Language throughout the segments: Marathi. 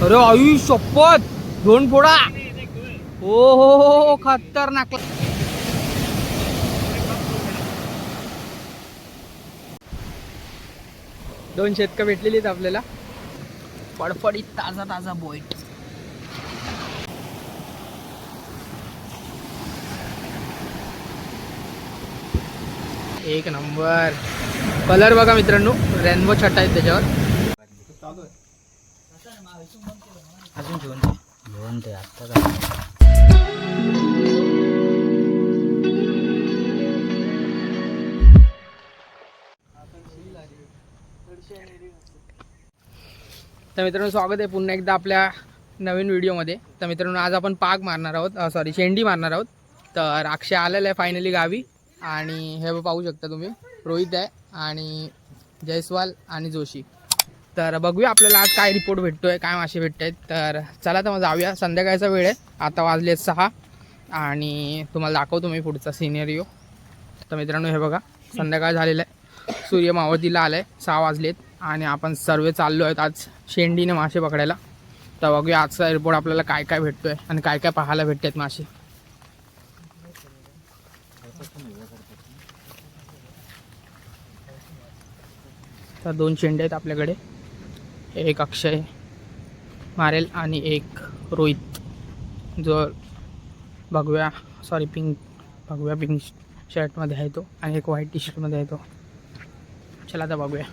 अरे आयु शपथ, दोन फोडा. हो खतरनाक. दोन शेतकं भेटलेली आहेत आपल्याला. फडफडीत ताजा ताजा बोईट. एक नंबर. कलर बघा मित्रांनो, रेनबो छटा आहेत त्याच्यावर. अजून घेऊन ते आता तर मित्रांनो स्वागत आहे पुन्हा एकदा आपल्या नवीन व्हिडिओमध्ये. तर मित्रांनो आज आपण पाग मारणार आहोत, सॉरी शेंडी मारणार आहोत. तर अक्षय आलेला आहे फायनली गावी. आणि हे पाहू शकता तुम्ही, रोहित आहे आणि जयस्वाल आणि जोशी. तर बघूया आपल्याला आज काय रिपोर्ट भेटतोय, काय मासे भेटत आहेत. तर चला तर मग जाऊया. संध्याकाळचा वेळ आहे, आता वाजले 6 आणि तुम्हाला दाखवतो मी पुढचा सिनेरिओ. तर मित्रांनो हे बघा, संध्याकाळ झालेलं आहे, सूर्य मावळतीला आलं आहे, 6 वाजलेत आणि आपण सर्व चाललो आहेत आज शेंडीने मासे पकडायला. तर बघूया आजचा रिपोर्ट आपल्याला काय काय भेटतोय आणि काय काय पाहायला भेटत आहेत मासे. तर 2 शेंडे आहेत आपल्याकडे, एक अक्षय मारेल आणि एक रोहित जो भगव्या पिंक शर्टमध्ये आहे तो, आणि एक व्हाईट टी शर्टमध्ये आहे तो. चला आता बघूया.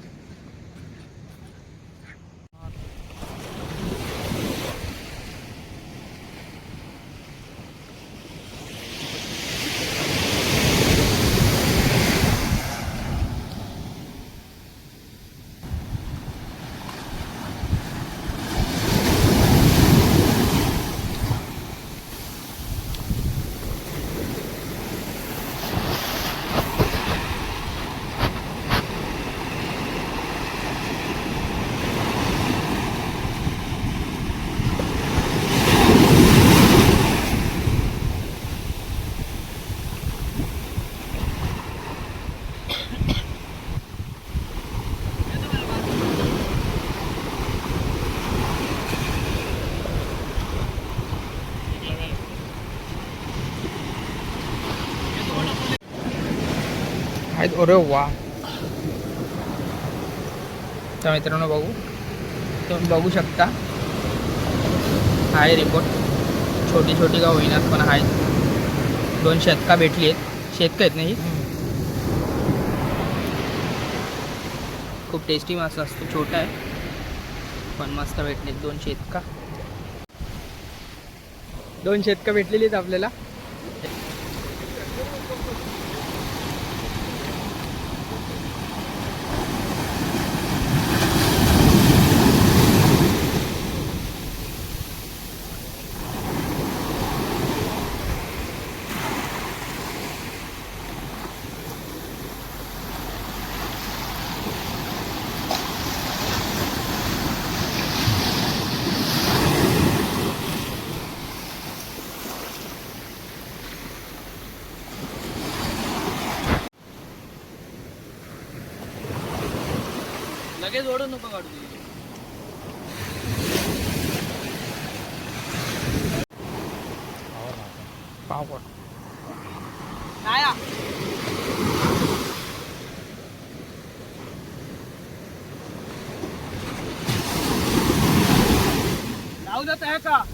अरे वा. तर मित्रांनो तुम्ही बघू शकता, आहे रिपोर्ट. छोटी का होईनात पण आहेत. 2 शेतका भेटली आहेत, शेतका आहेत नाही, खूप टेस्टी मासा असतो. छोटा आहे पण मस्त भेटले 2 शेतका. 2 शेतका भेटलेली आहेत आपल्याला. लगेच ओढू नको काढू. पापड लावू जात आहे का?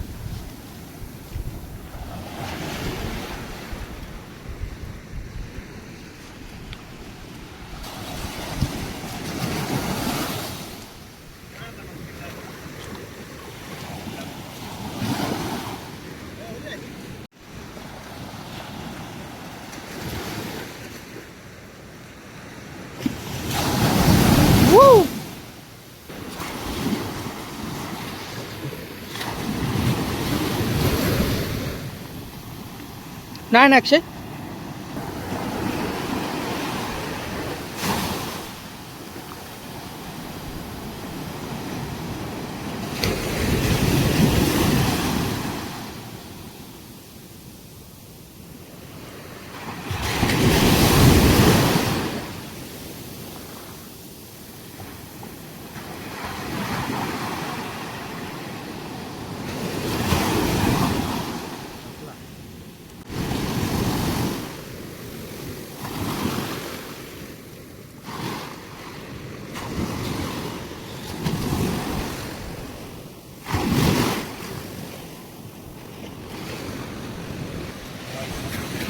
नाही ना अक्षय.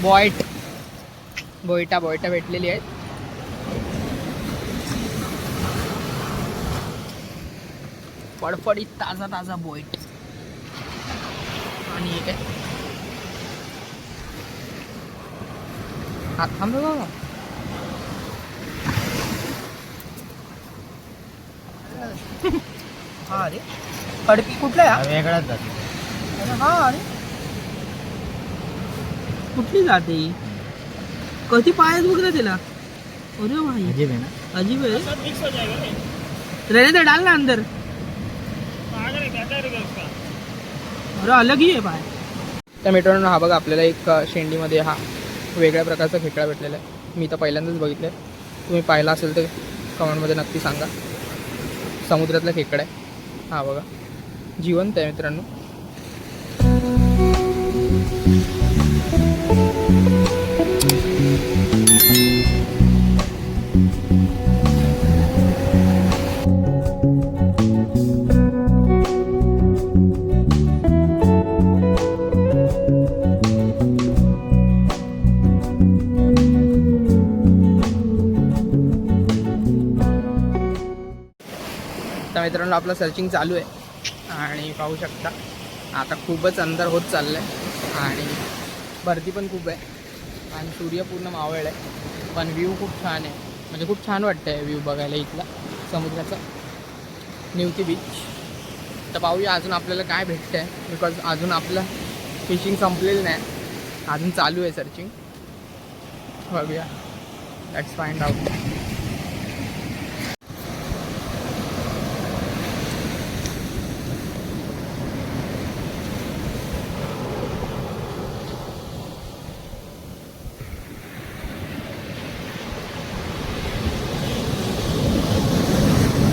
बोयटा भेटलेली आहेत. फडफडीत ताजा बोईट. आणि एक आहे हात थांब बघा. हा अरे कडकी कुठला आहे वेगळाच जाते. हा अरे कुठली जाते ही? कधी पायच बघ ना तिला. अरे भाई अजीब आहे ना. अजीब आहे. रहने दे, डाल ना अंदर. अरे अलग ही आहे पाय. त्या मित्रांनो हा बघा आपल्याला एक शेंडीमध्ये हा वेगळ्या प्रकारचा खेकडा भेटलेला आहे. मी तर पहिल्यांदाच बघितलं आहे. तुम्ही पाहिला असेल तर कमेंटमध्ये नक्की सांगा. समुद्रातला खेकडा आहे हा बघा. जिवंत आहे मित्रांनो. तर मित्रांनो आपलं सर्चिंग चालू आहे आणि पाहू शकता आता खूपच अंदर होत चाललं आहे आणि भरती पण खूप आहे आणि सूर्य पूर्ण मावळ आहे. पण व्ह्यू खूप छान आहे. म्हणजे खूप छान वाटतं आहे व्ह्यू बघायला इथला समुद्राचा. निवती बीच. तर पाहूया अजून आपल्याला काय भेटतं आहे. बिकॉज अजून आपलं फिशिंग संपलेलं नाही. अजून चालू आहे सर्चिंग. बघूया. Let's find out.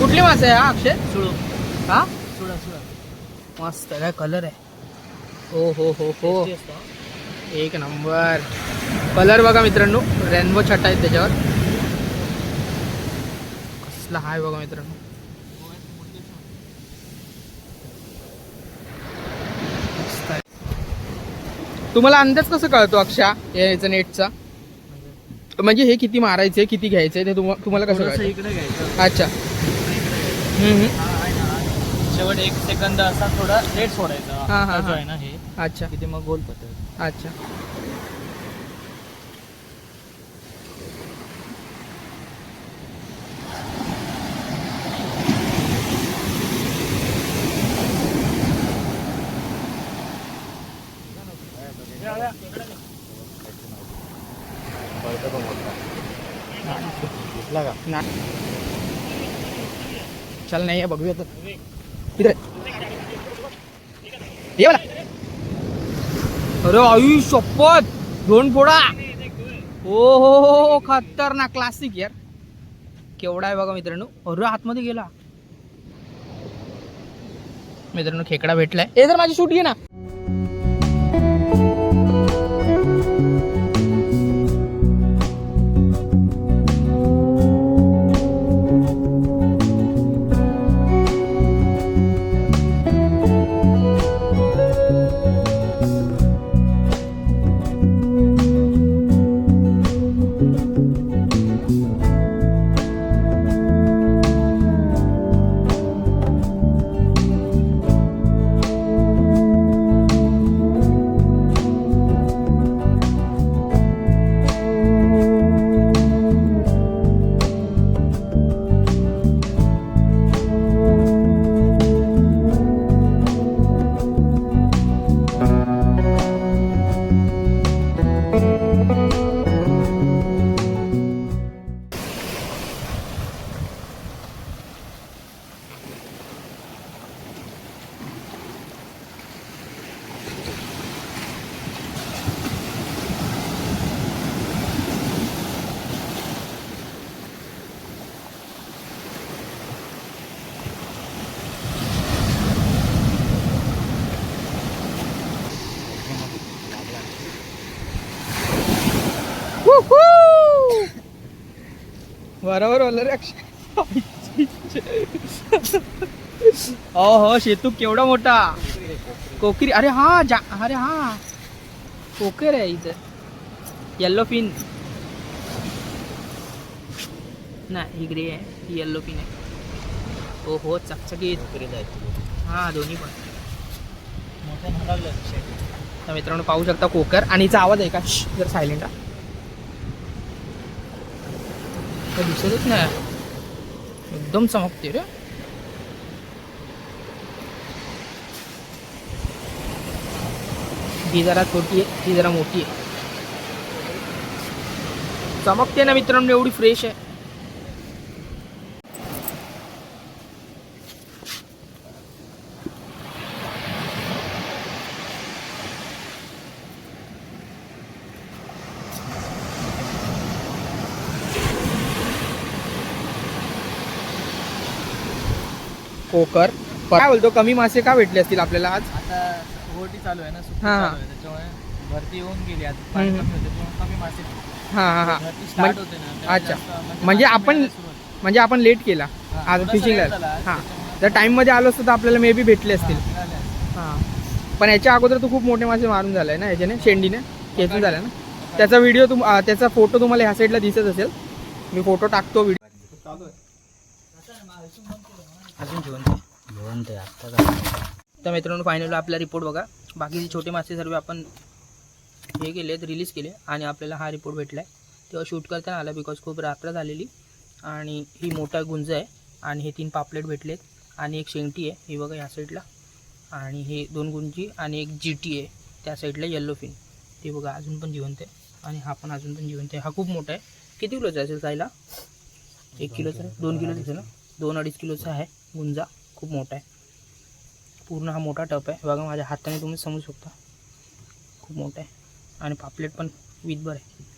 कुठली मासे आहे हा अक्षय? सुळू. हा सुळा. मस्त काय कलर आहे. ओ हो एक नंबर कलर बघा मित्रांनो. रेनबो छटा आहेत त्याच्यावर. कसला हाय बघा मित्रांनो. मस्त आहे. तुम्हाला अंदाज कसं कळतो अक्षा याचा नेटचा? म्हणजे हे किती मारायचे किती घ्यायचे ते तुम्हाला कसं कळतं? इकडे घ्यायचं. अच्छा. शेवट 1 सेकंद असा थोडा लेट सोडायचा. हा. जो आहे ना हे. अच्छा किती मग गोल पडतं. अच्छा. ना चल नाही आहे बघूया तर. इकडे ये मला. अरे आयुष शपथ 2 फोडा. हो खतरनाक क्लासिक यार. केवढा आहे बघा मित्रांनो. अरे आतमध्ये गेला मित्रांनो. खेकडा भेटलाय. हे जर माझी शूट घे ना. बरोबर बोलला रे अक्षय. हो शेतू केवढा मोठा. कोकरी. अरे हा कोकर आहे इथं. येल्लो फिन नाही, ही ग्रे आहे, ही येल्लो फिन आहे. हो हो, चकचकीत. हां, दोन्ही पण. मोठ्या म्हणाले तर मित्रांनो पाहू शकता कोकर. आणि हिचा आवाज आहे का जर सायलेंट आहे तर दिसतच नाही, एकदम चमकते रे. ही जरा छोटी आहे, ही जरा मोठी आहे. चमकते ना मित्रांनो, एवढी फ्रेश आहे. कोकर काय बोलतो, कमी मासे का भेटले असतील आपल्याला आज? आता होटी चालू आहे ना, सुट्टी हां, चालू आहे, त्याच्यामुळे भरती येऊन गेली आता. पाणी कमी होते तेव्हा कमी मासे हां हां हां. भरती स्टार्ट होते ना तेव्हा अच्छा. जास्त म्हणजे मासे आपण- मिळायला सुरुवात. म्हणजे आपण लेट केला हां, आज थोडासा फिशिंगला. late झाला आज, हां, त्याच्यामुळे जर टाईममध्ये आलो असतो तर आपल्याला मे बी भेटले असतील. मिळाले असते. हां, पण याच्या अगोदर तू खूप मोठे मासे मारून झालाय ना याच्याने, शेंडीने खेचून झाला ना. त्याचा व्हिडिओ त्याचा फोटो तुम्हाला ह्या साईडला दिसत असेल, मी फोटो टाकतो व्हिडिओ. अजून जेवण ते तर मित्रांनो फायनली आपला रिपोर्ट बघा. बाकीचे छोटे मासे सर्व आपण हे केलेत, रिलीज केले आणि आपल्याला हा रिपोर्ट भेटला आहे. तेव्हा शूट करताना आला बिकॉज खूप रात्र झालेली. आणि ही मोठा गुंज आहे आणि हे 3 पापलेट भेटलेत आणि एक शेंगटी आहे ही बघा ह्या साईडला, आणि हे 2 गुंजी आणि एक जीटी आहे त्या साईडला येल्लो फिन. ते बघा अजून पण जिवंत आहे आणि हा पण अजून पण जिवंत आहे. हा खूप मोठा आहे. किती किलोचा असेल जायला? 1 किलोचा आहे, 2 किलोचा असेल ना, 2-2.5 किलोचा आहे गुंजा. खूप मोठा आहे, पूर्ण हा मोठा टप आहे बघा. माझ्या हाताने तुम्ही समजू शकता, खूप मोठा आहे. आणि पापलेट पण विथभर आहे.